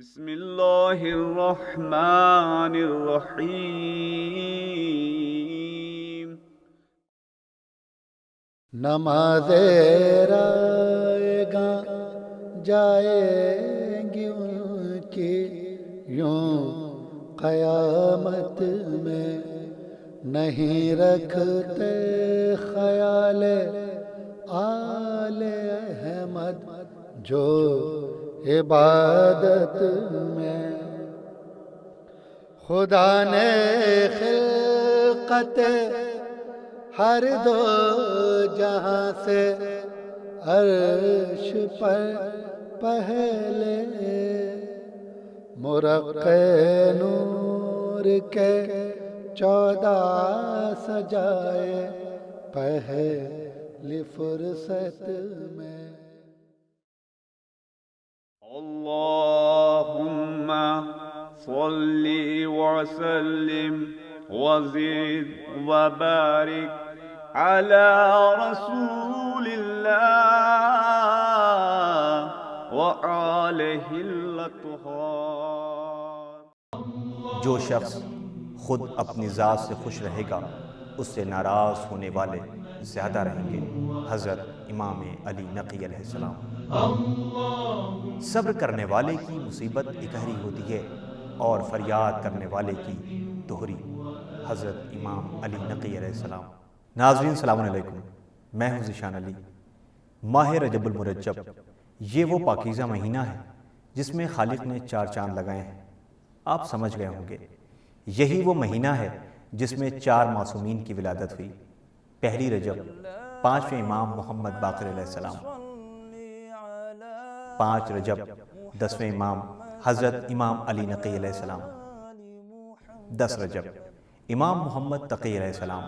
بسم اللہ الرحمن الرحیم۔ نماز رائے گاں جائیں گی ان کی یوں قیامت میں، نہیں رکھتے خیال آل احمد جو عبادت میں۔ خدا نے خلقت ہر دو جہاں سے عرش پر پہلے مرقع نور کے 14 سجائے پہلی فرصت میں۔ اللہم صلی وسلم وزد وبارک علی رسول اللہ وآلہ الاطہار۔ جو شخص خود اپنی ذات سے خوش رہے گا اس سے ناراض ہونے والے زیادہ رہیں گے۔ حضرت امام علی نقی علیہ السلام۔ صبر کرنے والے کی مصیبت اکہری ہوتی ہے اور فریاد کرنے والے کی دوہری۔ حضرت امام علی نقی علیہ السلام۔ ناظرین السلام علیکم، میں ہوں ذیشان علی۔ ماہ رجب المرجب یہ وہ پاکیزہ مہینہ ہے جس میں خالق نے 4 چاند لگائے ہیں۔ آپ سمجھ گئے ہوں گے یہی وہ مہینہ ہے جس میں 4 معصومین کی ولادت ہوئی۔ پہلی رجب 5ویں امام محمد باقر علیہ السلام، 5 رجب 10ویں امام حضرت امام علی نقی علیہ السلام، 10 رجب امام محمد تقی علیہ السلام،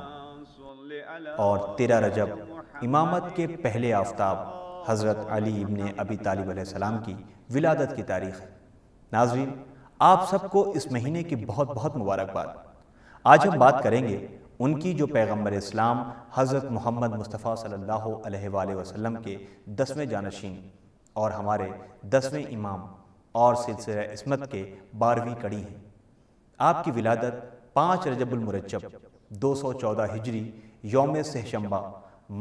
اور 13 رجب امامت کے پہلے آفتاب حضرت علی ابن ابی طالب علیہ السلام کی ولادت کی تاریخ ہے۔ ناظرین، آپ سب کو اس مہینے کی بہت بہت مبارکباد۔ آج ہم بات کریں گے ان کی جو پیغمبر اسلام حضرت محمد مصطفیٰ صلی اللہ علیہ وآلہ وسلم کے 10ویں جانشین اور ہمارے 10ویں امام اور سلسلہ عصمت کے 12ویں کڑی ہیں۔ آپ کی ولادت 5 رجب المرجب 214 ہجری یوم سہشنبہ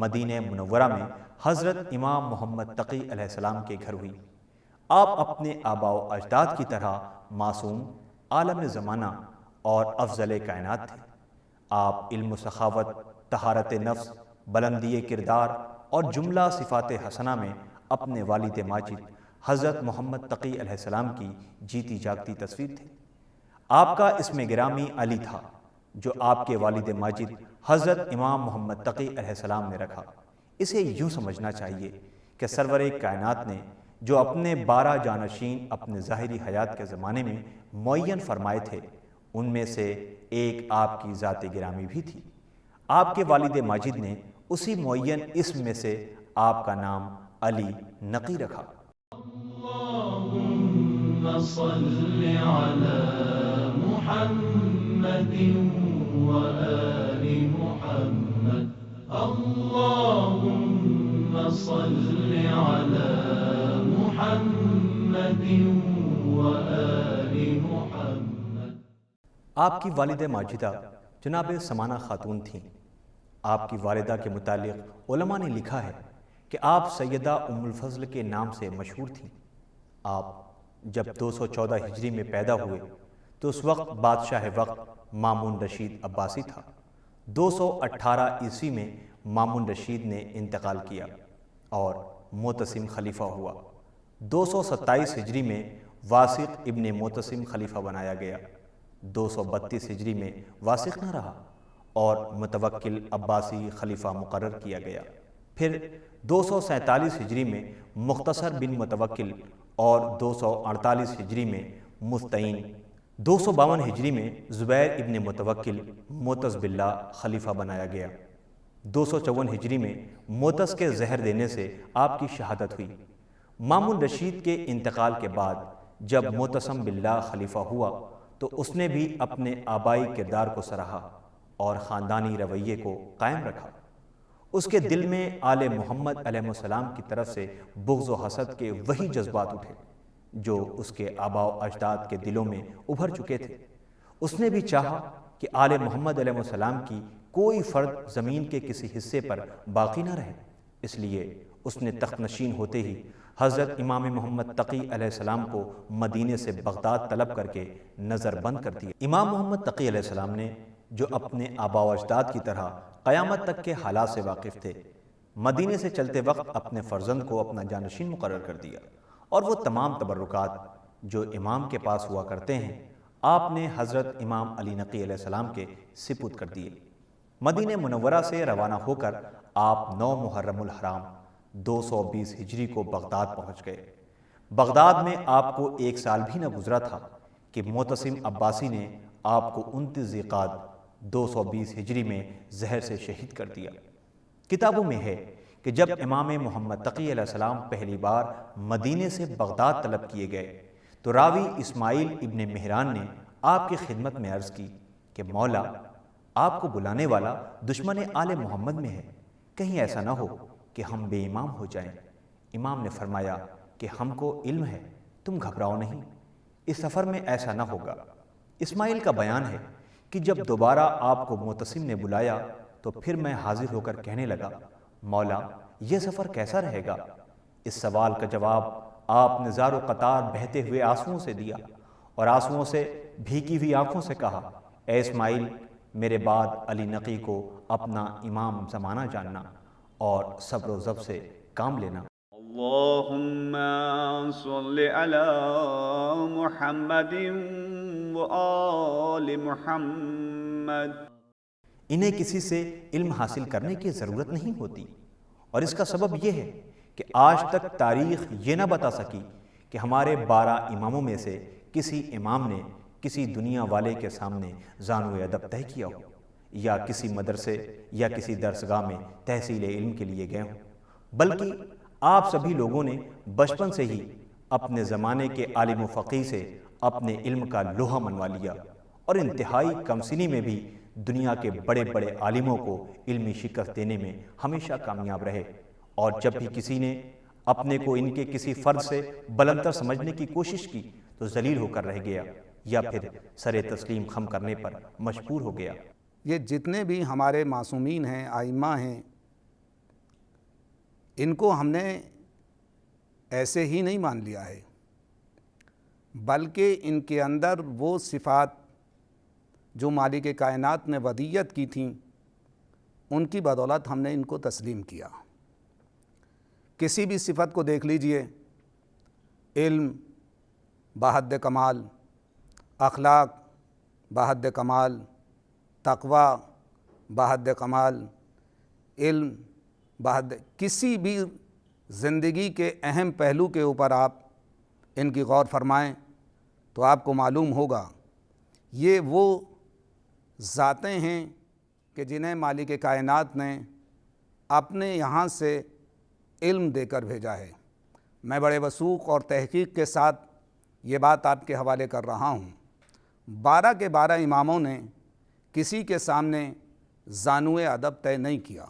مدینہ منورہ میں حضرت امام محمد تقی علیہ السلام کے گھر ہوئی۔ آپ اپنے آباء و اجداد کی طرح معصوم، عالم زمانہ اور افضل کائنات تھے۔ آپ علم و سخاوت، طہارت نفس، بلندی کردار اور جملہ صفات حسنہ میں اپنے والد ماجد حضرت محمد تقی علیہ السلام کی جیتی جاگتی تصویر تھے۔ آپ کا اسم گرامی علی تھا جو آپ کے والد ماجد حضرت امام محمد تقی علیہ السلام نے رکھا۔ اسے یوں سمجھنا چاہیے کہ سرور کائنات نے جو اپنے 12 جانشین اپنے ظاہری حیات کے زمانے میں معین فرمائے تھے ان میں سے ایک آپ کی ذات گرامی بھی تھی۔ آپ کے والد ماجد نے اسی معین اسم میں سے آپ کا نام علی نقی رکھا۔ اللہم صل علی محمد و آل محمد، اللہم صل علی محمد و آل محمد۔ آپ کی والدہ ماجدہ جناب سمانہ خاتون تھیں۔ آپ کی والدہ کے متعلق علماء نے لکھا ہے کہ آپ سیدہ ام الفضل کے نام سے مشہور تھیں۔ آپ جب 214 ہجری میں پیدا ہوئے تو اس وقت بادشاہ وقت مامون رشید عباسی تھا۔ 218 عیسوی میں مامون رشید نے انتقال کیا اور معتصم خلیفہ ہوا۔ 227 ہجری میں واسق ابن معتصم خلیفہ بنایا گیا۔ 232 ہجری میں واسق نہ رہا اور متوکل عباسی خلیفہ مقرر کیا گیا۔ پھر 247 ہجری میں مختصر بن متوکل اور 248 ہجری میں مستعین، 252 ہجری میں زبیر ابن متوکل معتز باللہ خلیفہ بنایا گیا۔ 254 ہجری میں معتز کے زہر دینے سے آپ کی شہادت ہوئی۔ مامون رشید کے انتقال کے بعد جب معتصم باللہ خلیفہ ہوا تو اس نے بھی اپنے آبائی کردار کو سراہا اور خاندانی رویے کو قائم رکھا۔ اس کے دل میں آل محمد علیہ السلام کی طرف سے بغض و حسد کے وہی جذبات اٹھے جو اس کے آباء و اجداد کے دلوں میں ابھر چکے تھے۔ اس نے بھی چاہا کہ آل محمد علیہ السلام کی کوئی فرد زمین کے کسی حصے پر باقی نہ رہے، اس لیے اس نے تخت نشین ہوتے ہی حضرت امام محمد تقی علیہ السلام کو مدینے سے بغداد طلب کر کے نظر بند کر دیا۔ امام محمد تقی علیہ السلام نے، جو اپنے آباء و اجداد کی طرح قیامت تک کے حالات سے واقف تھے، مدینے سے چلتے وقت اپنے فرزند کو اپنا جانشین مقرر کر دیا، اور وہ تمام تبرکات جو امام کے پاس ہوا کرتے ہیں آپ نے حضرت امام علی نقی علیہ السلام کے سپرد کر دیے۔ مدینہ منورہ سے روانہ ہو کر آپ 9 محرم الحرام 220 ہجری کو بغداد پہنچ گئے۔ بغداد میں آپ کو 1 سال بھی نہ گزرا تھا کہ معتصم عباسی نے آپ کو 29 ذیقعدہ 220 ہجری میں زہر سے شہید کر دیا۔ کتابوں میں ہے کہ جب امام محمد تقی علیہ السلام پہلی بار مدینے سے بغداد طلب کیے گئے تو راوی اسماعیل ابن مہران نے آپ کی خدمت میں عرض کی کہ مولا، آپ کو بلانے والا دشمن آل محمد میں ہے، کہیں ایسا نہ ہو کہ ہم بے امام ہو جائیں۔ امام نے فرمایا کہ ہم کو علم ہے، تم گھبراؤ نہیں، اس سفر میں ایسا نہ ہوگا۔ اسماعیل کا بیان ہے کہ جب دوبارہ آپ کو معتصم نے بلایا تو پھر میں حاضر ہو کر کہنے لگا، مولا یہ سفر کیسا رہے گا؟ اس سوال کا جواب آپ نے زار و قطار بہتے ہوئے آنسوؤں سے دیا اور آنسوؤں سے بھیگی ہوئی آنکھوں سے کہا، اے اسماعیل، میرے بعد علی نقی کو اپنا امام زمانہ جاننا اور صبر و ضبط سے کام لینا۔ اللہم صل علی محمد و آل محمد۔ انہیں کسی سے علم حاصل کرنے کی ضرورت نہیں ہوتی، اور اس کا سبب یہ ہے کہ آج تک تاریخ یہ نہ بتا سکی کہ ہمارے 12 اماموں میں سے کسی امام نے کسی دنیا والے کے سامنے زانو ادب طے کیا ہو، یا کسی مدرسے یا کسی درسگاہ میں تحصیل علم کے لیے گئے ہوں، بلکہ آپ سبھی لوگوں نے بچپن سے ہی اپنے زمانے کے عالم و فقیہ سے اپنے علم کا لوہا منوا لیا، اور انتہائی کم سنی میں بھی دنیا کے بڑے بڑے عالموں کو علمی شکست دینے میں ہمیشہ کامیاب رہے، اور جب بھی کسی نے اپنے کو ان کے کسی فرد سے بلندتر سمجھنے کی کوشش کی تو ذلیل ہو کر رہ گیا، یا پھر سر تسلیم خم کرنے پر مجبور ہو گیا۔ یہ جتنے بھی ہمارے معصومین ہیں، ائمہ ہیں، ان کو ہم نے ایسے ہی نہیں مان لیا ہے، بلکہ ان کے اندر وہ صفات جو مالک کائنات نے ودیت کی تھیں ان کی بدولت ہم نے ان کو تسلیم کیا۔ کسی بھی صفت کو دیکھ لیجئے، علم بحد کمال، اخلاق بحد کمال، تقوی بحد کمال، علم بحد، کسی بھی زندگی کے اہم پہلو کے اوپر آپ ان کی غور فرمائیں تو آپ کو معلوم ہوگا یہ وہ ذاتیں ہیں کہ جنہیں مالک کائنات نے اپنے یہاں سے علم دے کر بھیجا ہے۔ میں بڑے وثوق اور تحقیق کے ساتھ یہ بات آپ کے حوالے کر رہا ہوں۔ 12 کے 12 اماموں نے کسی کے سامنے زانو ادب طے نہیں کیا،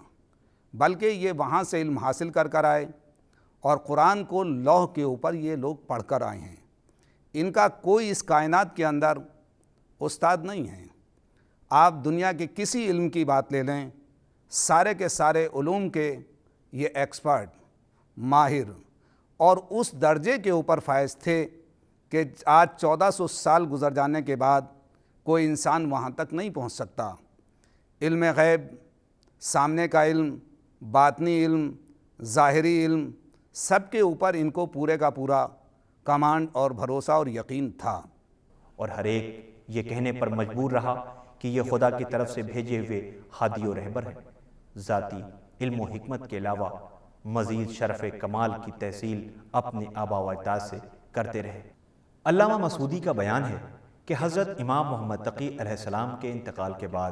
بلکہ یہ وہاں سے علم حاصل کر کر آئے، اور قرآن کو لوح کے اوپر یہ لوگ پڑھ کر آئے ہیں۔ ان کا کوئی اس کائنات کے اندر استاد نہیں ہے۔ آپ دنیا کے کسی علم کی بات لے لیں، سارے کے سارے علوم کے یہ ایکسپرٹ، ماہر اور اس درجے کے اوپر فائز تھے کہ آج 1400 سال گزر جانے کے بعد کوئی انسان وہاں تک نہیں پہنچ سکتا۔ علم غیب، سامنے کا علم، باطنی علم، ظاہری علم، سب کے اوپر ان کو پورے کا پورا کمانڈ اور بھروسہ اور یقین تھا، اور ہر ایک یہ کہنے پر مجبور رہا کہ یہ خدا کی طرف سے بھیجے ہوئے ہادی و رہبر ہے۔ ذاتی علم و حکمت کے علاوہ مزید شرف کمال کی تحصیل اپنے آباء و اجداد سے کرتے رہے۔ علامہ مسعودی کا بیان ہے کہ حضرت امام محمد تقی علیہ السلام کے انتقال کے بعد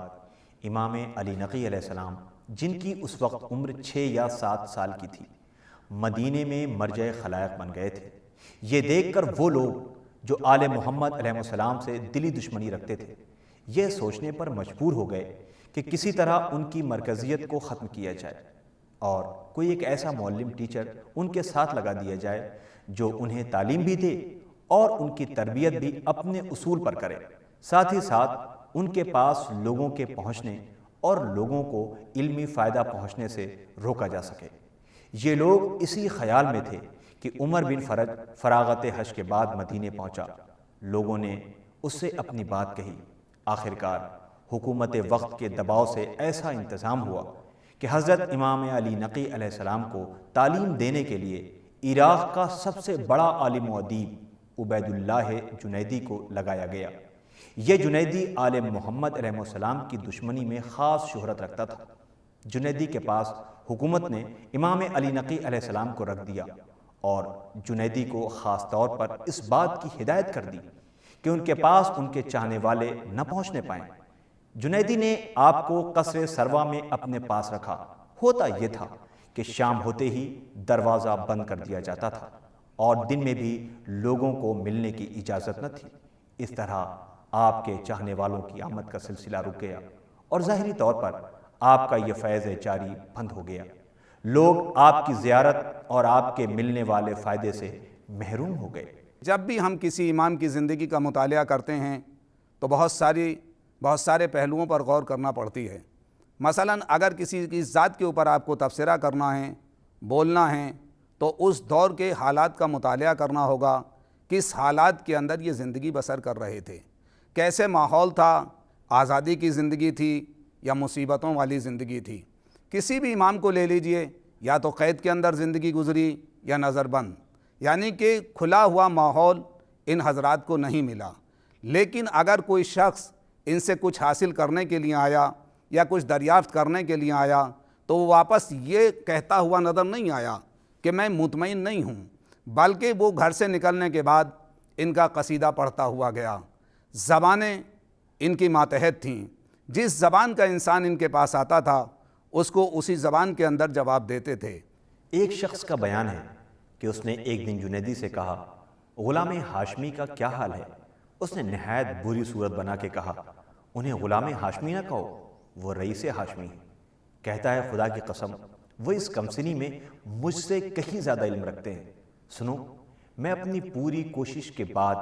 امام علی نقی علیہ السلام، جن کی اس وقت عمر 6 یا 7 سال کی تھی، مدینے میں مرجع خلائق بن گئے تھے۔ یہ دیکھ کر وہ لوگ جو آل محمد علیہ السلام سے دلی دشمنی رکھتے تھے یہ سوچنے پر مجبور ہو گئے کہ کسی طرح ان کی مرکزیت کو ختم کیا جائے، اور کوئی ایک ایسا معلم ٹیچر ان کے ساتھ لگا دیا جائے جو انہیں تعلیم بھی دے اور ان کی تربیت بھی اپنے اصول پر کرے، ساتھ ہی ساتھ ان کے پاس لوگوں کے پہنچنے اور لوگوں کو علمی فائدہ پہنچنے سے روکا جا سکے۔ یہ لوگ اسی خیال میں تھے کہ عمر بن فرج فراغت حج کے بعد مدینے پہنچا۔ لوگوں نے اس سے اپنی بات کہی۔ آخرکار حکومت وقت کے دباؤ سے ایسا انتظام ہوا کہ حضرت امام علی نقی علیہ السلام کو تعلیم دینے کے لیے عراق کا سب سے بڑا عالم و ادیب عبید اللہ جنیدی کو لگایا گیا۔ یہ جنیدی آل محمد علیہ السلام کی دشمنی میں خاص شہرت رکھتا تھا۔ جنیدی کے پاس حکومت نے امام علی نقی علیہ السلام کو رکھ دیا اور جنیدی کو خاص طور پر اس بات کی ہدایت کر دی کہ ان کے پاس ان کے چاہنے والے نہ پہنچنے پائیں۔ جنیدی نے آپ کو قصر سروا میں اپنے پاس رکھا۔ ہوتا یہ تھا کہ شام ہوتے ہی دروازہ بند کر دیا جاتا تھا اور دن میں بھی لوگوں کو ملنے کی اجازت نہ تھی۔ اس طرح آپ کے چاہنے والوں کی آمد کا سلسلہ رک گیا اور ظاہری طور پر آپ کا یہ فیض جاری بند ہو گیا۔ لوگ آپ کی زیارت اور آپ کے ملنے والے فائدے سے محروم ہو گئے۔ جب بھی ہم کسی امام کی زندگی کا مطالعہ کرتے ہیں تو بہت سارے پہلوؤں پر غور کرنا پڑتی ہے۔ مثلا اگر کسی کی ذات کے اوپر آپ کو تبصرہ کرنا ہے، بولنا ہے، تو اس دور کے حالات کا مطالعہ کرنا ہوگا۔ کس حالات کے اندر یہ زندگی بسر کر رہے تھے، کیسے ماحول تھا، آزادی کی زندگی تھی یا مصیبتوں والی زندگی تھی۔ کسی بھی امام کو لے لیجئے، یا تو قید کے اندر زندگی گزری یا نظر بند، یعنی کہ کھلا ہوا ماحول ان حضرات کو نہیں ملا۔ لیکن اگر کوئی شخص ان سے کچھ حاصل کرنے کے لیے آیا یا کچھ دریافت کرنے کے لیے آیا تو وہ واپس یہ کہتا ہوا نظر نہیں آیا کہ میں مطمئن نہیں ہوں، بلکہ وہ گھر سے نکلنے کے بعد ان کا قصیدہ پڑھتا ہوا گیا۔ زبانیں ان کی ماتحت تھیں، جس زبان کا انسان ان کے پاس آتا تھا اس کو اسی زبان کے اندر جواب دیتے تھے۔ ایک شخص کا بیان ہے کہ اس نے ایک دن جنیدی سے کہا، غلام ہاشمی کا کیا حال ہے؟ اس نے نہایت بری صورت بنا کے کہا، انہیں غلام ہاشمی نہ کہو، وہ رئیس ہاشمی ہے۔ کہتا ہے خدا کی قسم وہ اس کمسنی میں مجھ سے کہیں زیادہ علم رکھتے ہیں۔ سنو، میں اپنی پوری کوشش کے بعد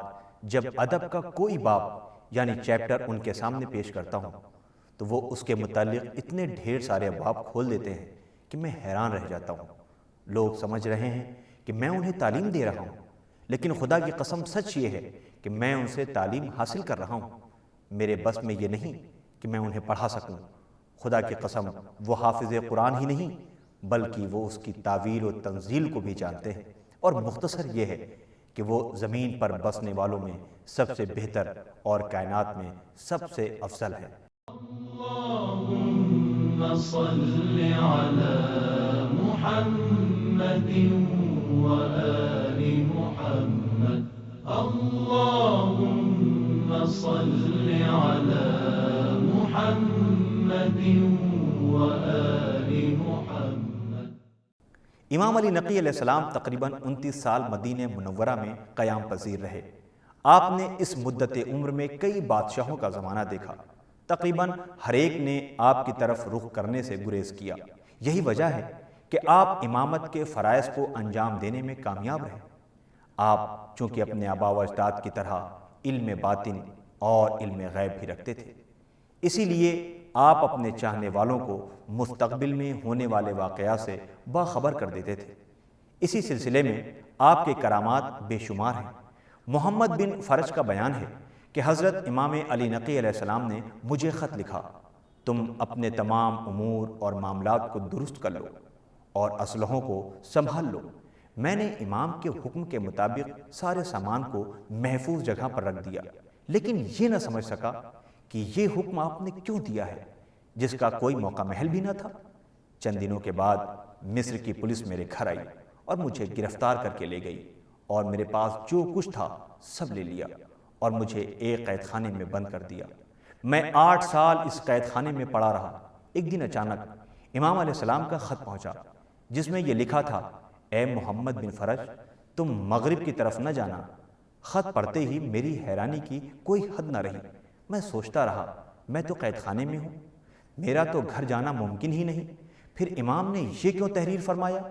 جب ادب کا کوئی باب یعنی چیپٹر ان کے سامنے پیش کرتا ہوں تو وہ اس کے متعلق اتنے ڈھیر سارے ابواب کھول دیتے ہیں کہ میں حیران رہ جاتا ہوں۔ لوگ سمجھ رہے ہیں کہ میں انہیں تعلیم دے رہا ہوں، لیکن خدا کی قسم سچ یہ ہے کہ میں ان سے تعلیم حاصل کر رہا ہوں۔ میرے بس میں یہ نہیں کہ میں انہیں پڑھا سکوں۔ خدا کی قسم وہ حافظ قرآن ہی نہیں بلکہ وہ اس کی تعویل و تنزیل کو بھی جانتے ہیں، اور مختصر یہ ہے کہ وہ زمین پر بسنے والوں میں سب سے بہتر اور کائنات میں سب سے افضل ہے۔ اللهم صل على محمد وآل محمد اللهم صل على محمد وآل محمد۔ امام علی نقی علیہ السلام تقریباً 29 سال مدینہ منورہ میں قیام پذیر رہے۔ آپ نے اس مدت عمر میں کئی بادشاہوں کا زمانہ دیکھا۔ تقریباً ہر ایک نے آپ کی طرف رخ کرنے سے گریز کیا۔ یہی وجہ ہے کہ آپ امامت کے فرائض کو انجام دینے میں کامیاب رہے۔ آپ چونکہ اپنے آباء و اجداد کی طرح علم باطن اور علم غیب بھی رکھتے تھے، اسی لیے آپ اپنے چاہنے والوں کو مستقبل میں ہونے والے واقعات سے باخبر کر دیتے تھے۔ اسی سلسلے میں آپ کے کرامات بے شمار ہیں۔ محمد بن فرج کا بیان ہے کہ حضرت امام علی نقی علیہ السلام نے مجھے خط لکھا، تم اپنے تمام امور اور معاملات کو درست کر لو اور اسلحوں کو سنبھال لو۔ میں نے امام کے حکم کے مطابق سارے سامان کو محفوظ جگہ پر رکھ دیا، لیکن یہ نہ سمجھ سکا کہ یہ حکم آپ نے کیوں دیا ہے جس کا کوئی موقع محل بھی نہ تھا۔ چند دنوں کے بعد مصر کی پولیس میرے گھر آئی اور مجھے گرفتار کر کے لے گئی اور میرے پاس جو کچھ تھا سب لے لیا اور مجھے ایک قید خانے میں بند کر دیا۔ میں 8 سال اس قید خانے میں پڑا رہا۔ ایک دن اچانک امام علیہ السلام کا خط پہنچا جس میں یہ لکھا تھا، اے محمد بن فرج، تم مغرب کی طرف نہ جانا۔ خط پڑھتے ہی میری حیرانی کی کوئی حد نہ رہی۔ میں سوچتا رہا، میں تو قید خانے میں ہوں، میرا تو گھر جانا ممکن ہی نہیں، پھر امام نے یہ کیوں تحریر فرمایا؟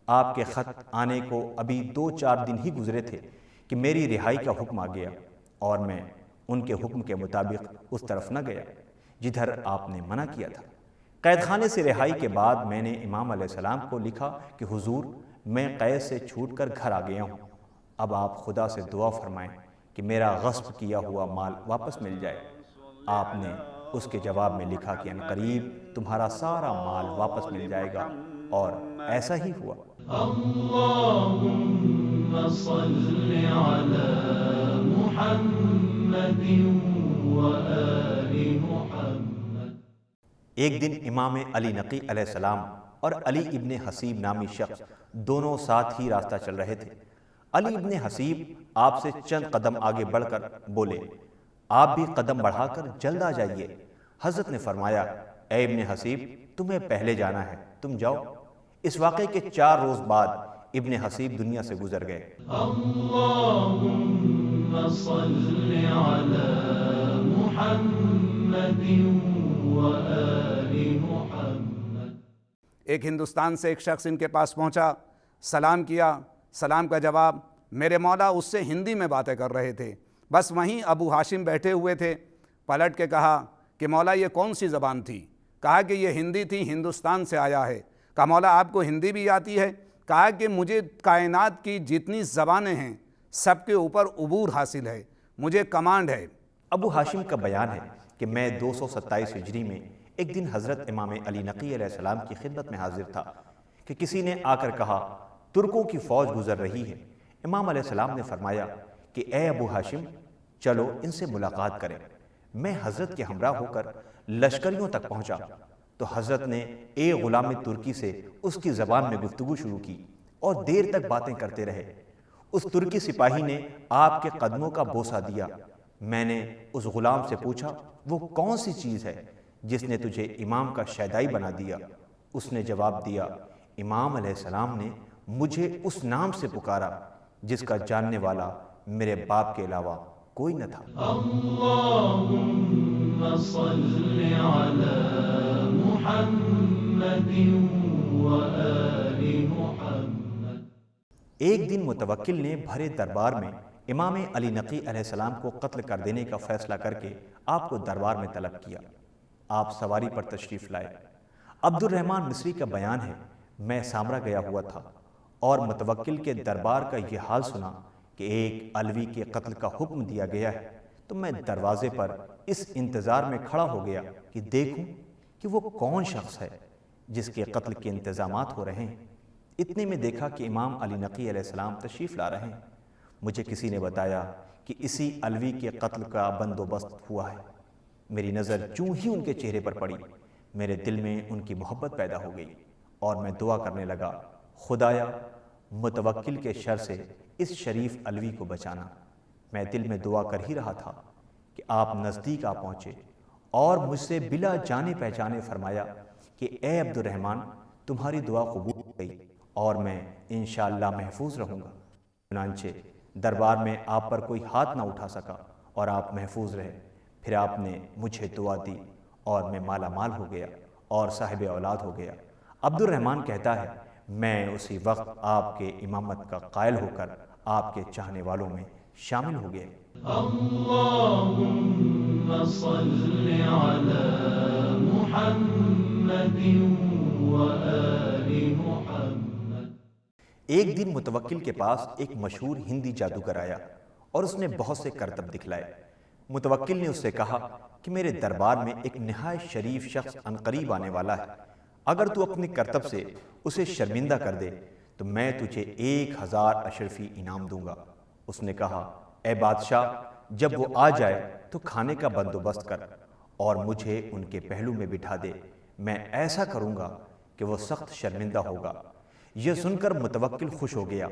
آپ کے خط آنے کو ابھی 2-4 دن ہی گزرے تھے کہ میری رہائی کا حکم آ گیا اور میں ان کے حکم کے مطابق اس طرف نہ گیا جدھر آپ نے منع کیا تھا۔ قید خانے سے رہائی کے بعد میں نے امام علیہ السلام کو لکھا کہ حضور میں قید سے چھوٹ کر گھر آ گیا ہوں، اب آپ خدا سے دعا فرمائیں کہ میرا غصب کیا ہوا مال واپس مل جائے۔ آپ نے اس کے جواب میں لکھا کہ عنقریب تمہارا سارا مال واپس مل جائے گا، اور ایسا ہی ہوا۔ اللهم صل على محمد وآل محمد۔ ایک دن امام علی نقی علیہ السلام اور علی ابن حسیب نامی شخص دونوں ساتھ ہی راستہ چل رہے تھے۔ علی ابن حسیب آپ سے چند قدم آگے بڑھ کر بولے، آپ بھی قدم بڑھا کر جلد آ جائیے۔ حضرت نے فرمایا، اے ابن حسیب تمہیں پہلے جانا ہے، تم جاؤ۔ اس واقعے کے 4 روز بعد ابن حسیب دنیا سے گزر گئے۔ اللهم صل على محمد وآل محمد۔ ایک ہندوستان سے ایک شخص ان کے پاس پہنچا، سلام کیا، سلام کا جواب میرے مولا اس سے ہندی میں باتیں کر رہے تھے۔ بس وہیں ابو ہاشم بیٹھے ہوئے تھے، پلٹ کے کہا کہ مولا یہ کون سی زبان تھی؟ کہا کہ یہ ہندی تھی، ہندوستان سے آیا ہے۔ کہا مولا آپ کو ہندی بھی آتی ہے؟ کہا کہ مجھے کائنات کی جتنی زبانیں ہیں سب کے اوپر عبور حاصل ہے، مجھے کمانڈ ہے۔ ابو ہاشم کا بیان ہے کہ میں 227 ہجری میں ایک دن حضرت امام علی نقی علیہ السلام کی خدمت میں حاضر تھا کہ کسی نے آ کر کہا ترکوں کی فوج گزر رہی ہے۔ امام علیہ السلام نے فرمایا کہ اے ابو ہاشم چلو ان سے ملاقات کریں۔ میں حضرت کے ہمراہ ہو کر لشکریوں تک پہنچا تو حضرت نے ایک غلام ترکی سے اس کی زبان میں گفتگو شروع کی اور دیر تک باتیں کرتے رہے۔ اس ترکی سپاہی نے آپ کے قدموں کا بوسہ دیا۔ میں نے اس غلام سے پوچھا وہ کون سی چیز ہے جس نے تجھے امام کا شیدائی بنا دیا؟ اس نے جواب دیا، امام علیہ السلام نے مجھے اس نام سے پکارا جس کا جاننے والا میرے باپ کے علاوہ کوئی نہ تھا۔ اللهم صل على محمد وآل محمد۔ ایک دن متوکل نے بھرے دربار میں امام علی نقی علیہ السلام کو قتل کر دینے کا فیصلہ کر کے آپ کو دربار میں طلب کیا۔ آپ سواری پر تشریف لائے۔ عبد الرحمن مصری کا بیان ہے، میں سامرا گیا ہوا تھا اور متوکل کے دربار کا یہ حال سنا کہ ایک علوی کے قتل کا حکم دیا گیا ہے، تو میں دروازے پر اس انتظار میں کھڑا ہو گیا کہ دیکھوں کہ وہ کون شخص ہے جس کے قتل کے انتظامات ہو رہے ہیں۔ اتنے میں دیکھا کہ امام علی نقی علیہ السلام تشریف لا رہے ہیں۔ مجھے کسی نے بتایا کہ اسی علوی کے قتل کا بندوبست ہوا ہے۔ میری نظر چوں ہی ان کے چہرے پر پڑی، میرے دل میں ان کی محبت پیدا ہو گئی اور میں دعا کرنے لگا، خدایا متوکل کے شر سے اس شریف علوی کو بچانا۔ میں دل میں دعا کر ہی رہا تھا کہ آپ نزدیک آ پہنچے اور مجھ سے بلا جانے پہچانے فرمایا کہ اے عبد الرحمن تمہاری دعا قبول ہو گئی اور میں انشاءاللہ محفوظ رہوں گا۔ چنانچہ دربار میں آپ پر کوئی ہاتھ نہ اٹھا سکا اور آپ محفوظ رہے۔ پھر آپ نے مجھے دعا دی اور میں مالا مال ہو گیا اور صاحب اولاد ہو گیا۔ عبد الرحمن کہتا ہے میں اسی وقت آپ کے امامت کا قائل ہو کر آپ کے چاہنے والوں میں شامل ہو گئے۔ اللهم صل على محمد وآل محمد۔ ایک دن متوکل کے پاس ایک مشہور ہندی جادوگر آیا اور اس نے بہت سے کرتب دکھلائے۔ متوکل نے اس سے کہا کہ میرے دربار میں ایک نہایت شریف شخص عنقریب آنے والا ہے، اگر تو اپنے کرتب سے اسے شرمندہ کر دے تو میں تجھے 1000 اشرفی انعام دوں گا۔ اس نے کہا اے بادشاہ جب وہ آ جائے تو کھانے کا بندوبست کر اور مجھے ان کے پہلو میں بٹھا دے، میں ایسا کروں گا کہ وہ سخت شرمندہ ہوگا۔ یہ سن کر متوکل خوش ہو گیا۔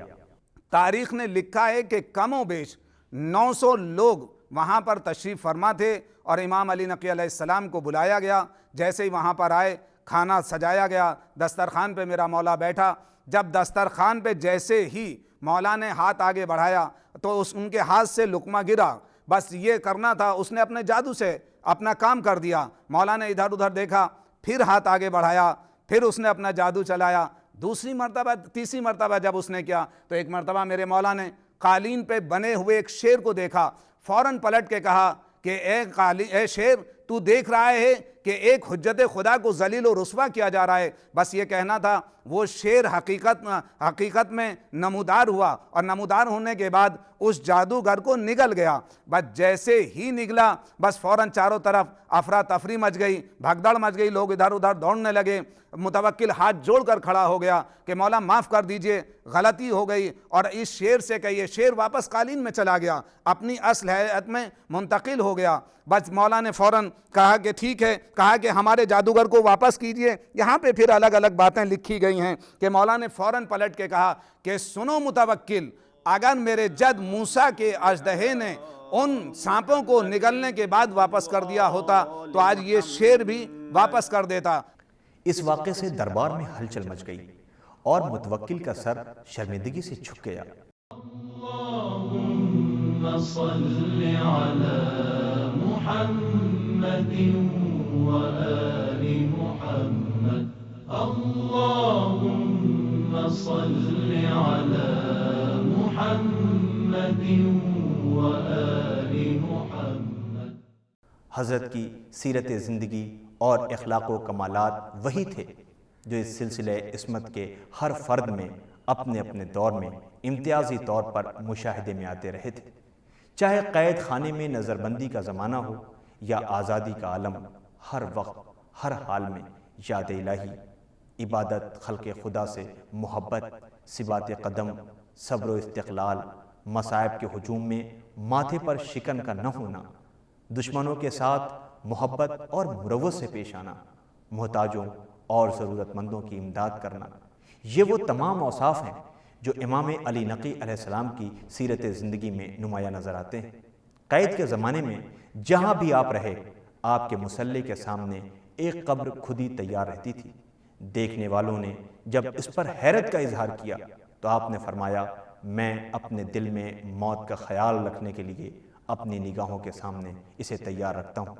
تاریخ نے لکھا ہے کہ کم و بیش 900 لوگ وہاں پر تشریف فرما تھے اور امام علی نقی علیہ السلام کو بلایا گیا۔ جیسے ہی وہاں پر آئے کھانا سجایا گیا، دسترخوان پہ میرا مولا بیٹھا۔ جب دسترخوان پہ جیسے ہی مولا نے ہاتھ آگے بڑھایا تو ان کے ہاتھ سے لقمہ گرا۔ بس یہ کرنا تھا، اس نے اپنے جادو سے اپنا کام کر دیا۔ مولا نے ادھر ادھر دیکھا، پھر ہاتھ آگے بڑھایا، پھر اس نے اپنا جادو چلایا۔ دوسری مرتبہ تیسری مرتبہ جب اس نے کیا تو ایک مرتبہ میرے مولا نے قالین پہ بنے ہوئے ایک شیر کو دیکھا، فوراً پلٹ کے کہا کہ اے شیر، تو دیکھ رہا ہے کہ ایک حجت خدا کو ذلیل و رسوا کیا جا رہا ہے۔ بس یہ کہنا تھا۔ وہ شیر حقیقت میں نمودار ہوا، اور نمودار ہونے کے بعد اس جادوگر کو نگل گیا۔ بس جیسے ہی نگلا، بس فوراً چاروں طرف افراتفری مچ گئی، بھگدڑ مچ گئی، لوگ ادھر ادھر دوڑنے لگے۔ متوکل ہاتھ جوڑ کر کھڑا ہو گیا کہ مولا معاف کر دیجئے، غلطی ہو گئی، اور اس شیر سے کہیے۔ شیر واپس قالین میں چلا گیا، اپنی اصل ہیئت میں منتقل ہو گیا۔ بس مولا نے فوراً کہا کہ ٹھیک ہے، کہا کہ ہمارے جادوگر کو واپس کیجئے۔ یہاں پہ پھر الگ الگ باتیں لکھی گئی ہیں کہ مولا نے فوراً پلٹ کے کہا کہ سنو متوکل، اگر میرے جد موسیٰ کے اژدہے نے ان سانپوں کو نگلنے کے بعد واپس کر دیا ہوتا تو آج یہ شیر بھی واپس کر دیتا۔ اس واقعے سے دربار میں ہلچل مچ گئی اور متوکل کا سر شرمندگی سے جھک گیا۔ اللهم صل على محمد وآل محمد اللهم صل على محمد وآل محمد۔ حضرت کی سیرت زندگی اور اخلاق و کمالات وہی تھے جو اس سلسلہ عصمت کے ہر فرد میں اپنے اپنے دور میں امتیازی طور پر مشاہدے میں آتے رہے تھے۔ چاہے قید خانے میں نظر بندی کا زمانہ ہو یا آزادی کا عالم، ہر وقت ہر حال میں یاد الہی، عبادت، خلق خدا سے محبت، ثبات قدم، صبر و استقلال، مصائب کے ہجوم میں ماتھے پر شکن کا نہ ہونا، دشمنوں کے ساتھ محبت اور مروت سے پیش آنا، محتاجوں اور ضرورت مندوں کی امداد کرنا، یہ وہ تمام اوصاف ہیں جو امام علی نقی علیہ السلام کی سیرت زندگی میں نمایاں نظر آتے ہیں۔ قید کے زمانے میں جہاں بھی آپ رہے، آپ کے مصلی کے سامنے ایک قبر خود ہی تیار رہتی تھی۔ دیکھنے والوں نے جب اس پر حیرت کا اظہار کیا تو آپ نے فرمایا، میں اپنے دل میں موت کا خیال رکھنے کے لیے اپنی نگاہوں کے سامنے اسے تیار رکھتا ہوں۔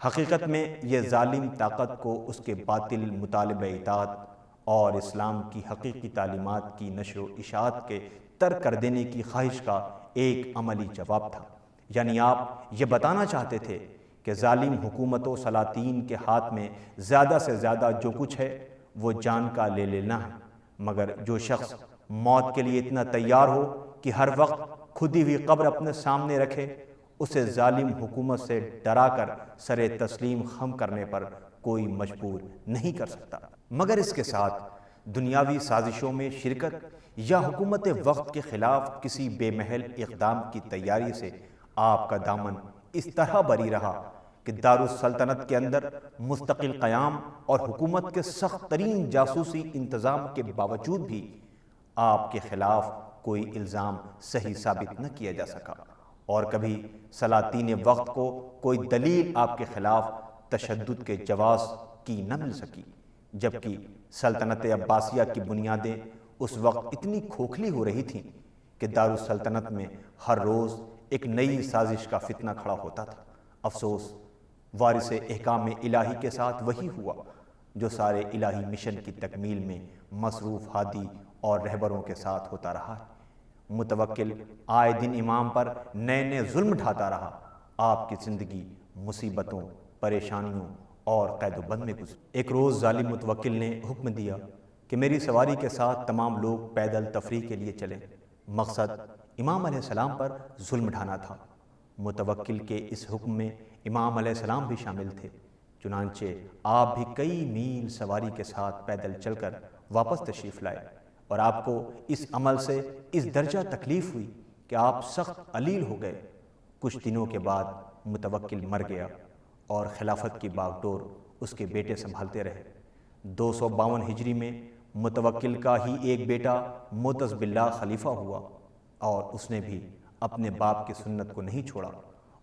حقیقت میں یہ ظالم طاقت کو اس کے باطل مطالبہ اطاعت اور اسلام کی حقیقی تعلیمات کی نشر و اشاعت کے ترک کر دینے کی خواہش کا ایک عملی جواب تھا۔ یعنی آپ یہ بتانا چاہتے تھے کہ ظالم حکومت و سلاطین کے ہاتھ میں زیادہ سے زیادہ جو کچھ ہے وہ جان کا لے لینا ہے، مگر جو شخص موت کے لیے اتنا تیار ہو کہ ہر وقت کھدی ہوئی قبر اپنے سامنے رکھے، اسے ظالم حکومت سے ڈرا کر سر تسلیم خم کرنے پر کوئی مجبور نہیں کر سکتا۔ مگر اس کے ساتھ دنیاوی سازشوں میں شرکت یا حکومت وقت کے خلاف کسی بے محل اقدام کی تیاری سے آپ کا دامن اس طرح بری رہا کہ دارالسلطنت کے اندر مستقل قیام اور حکومت کے سخت ترین جاسوسی انتظام کے باوجود بھی آپ کے خلاف کوئی الزام صحیح ثابت نہ کیا جا سکا، اور کبھی سلاطین وقت کو کوئی دلیل آپ کے خلاف تشدد کے جواز کی نہ مل سکی، جبکہ سلطنت عباسیہ کی بنیادیں اس وقت اتنی کھوکھلی ہو رہی تھیں کہ دارالسلطنت میں ہر روز ایک نئی سازش کا فتنہ کھڑا ہوتا تھا۔ افسوس، وارث احکام الہی کے ساتھ وہی ہوا جو سارے الہی مشن کی تکمیل میں مصروف ہادی اور رہبروں کے ساتھ ہوتا رہا ہے۔ متوکل آئے دن امام پر نئے نئے ظلم ڈھاتا رہا۔ آپ کی زندگی مصیبتوں، پریشانیوں اور قید و بند میں گزری۔ ایک روز ظالم متوکل نے حکم دیا کہ میری سواری کے ساتھ تمام لوگ پیدل تفریح کے لیے چلیں۔ مقصد امام علیہ السلام پر ظلم ڈھانا تھا۔ متوکل کے اس حکم میں امام علیہ السلام بھی شامل تھے، چنانچہ آپ بھی کئی میل سواری کے ساتھ پیدل چل کر واپس تشریف لائے، اور آپ کو اس عمل سے اس درجہ تکلیف ہوئی کہ آپ سخت علیل ہو گئے۔ کچھ دنوں کے بعد متوکل مر گیا اور خلافت کی باغ ڈور اس کے بیٹے سنبھالتے رہے۔ 252 ہجری میں متوکل کا ہی ایک بیٹا معتز باللہ خلیفہ ہوا، اور اس نے بھی اپنے باپ کی سنت کو نہیں چھوڑا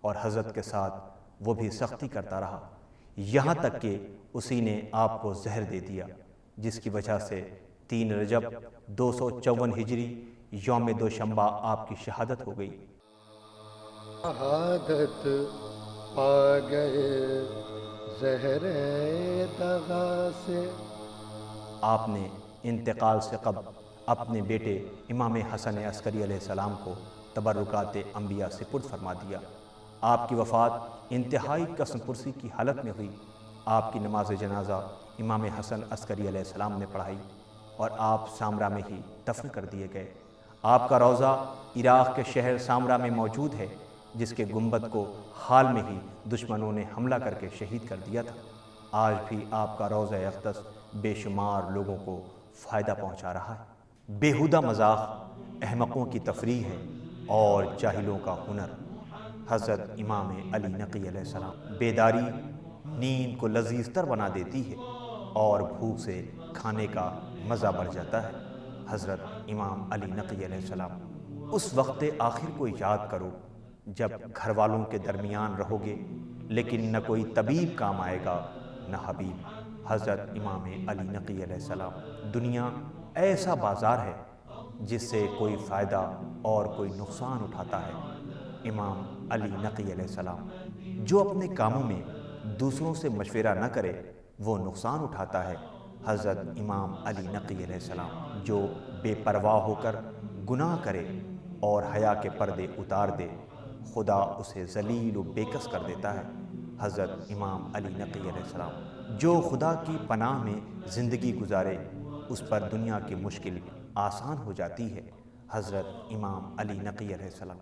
اور حضرت کے ساتھ وہ بھی سختی کرتا رہا، یہاں تک کہ اسی نے آپ کو زہر دے دیا، جس کی وجہ سے 3 رجب 254 ہجری یوم دوشنبہ آپ کی شہادت ہو گئی۔ شہادت پا گئے زہر دغا سے۔ آپ نے انتقال سے قبل اپنے بیٹے امام حسن عسکری علیہ السلام کو تبرکات انبیاء سپرد فرما دیا۔ آپ کی وفات انتہائی قسم پرسی کی حالت میں ہوئی۔ آپ کی نماز جنازہ امام حسن عسکری علیہ السلام نے پڑھائی اور آپ سامرا میں ہی دفن کر دیے گئے۔ آپ کا روضہ عراق کے شہر سامرا میں موجود ہے، جس کے گنبد کو حال میں ہی دشمنوں نے حملہ کر کے شہید کر دیا تھا۔ آج بھی آپ کا روضہ اقدس بے شمار لوگوں کو فائدہ پہنچا رہا ہے۔ بیہودہ مذاق احمقوں کی تفریح ہے اور جاہلوں کا ہنر۔ حضرت امام علی نقی علیہ السلام۔ بیداری نیند کو لذیذ تر بنا دیتی ہے اور بھوک سے کھانے کا مزہ بڑھ جاتا ہے۔ حضرت امام علی نقی علیہ السلام۔ اس وقت آخر کو یاد کرو جب گھر والوں کے درمیان رہو گے، لیکن نہ کوئی طبیب کام آئے گا نہ حبیب۔ حضرت امام علی نقی علیہ السلام۔ دنیا ایسا بازار ہے جس سے کوئی فائدہ اور کوئی نقصان اٹھاتا ہے۔ امام علی نقی علیہ السلام۔ جو اپنے کاموں میں دوسروں سے مشورہ نہ کرے وہ نقصان اٹھاتا ہے۔ حضرت امام علی نقی علیہ السلام۔ جو بے پرواہ ہو کر گناہ کرے اور حیا کے پردے اتار دے، خدا اسے ذلیل و بےکس کر دیتا ہے۔ حضرت امام علی نقی علیہ السلام۔ جو خدا کی پناہ میں زندگی گزارے اس پر دنیا کی مشکل آسان ہو جاتی ہے۔ حضرت امام علی نقی علیہ السلام۔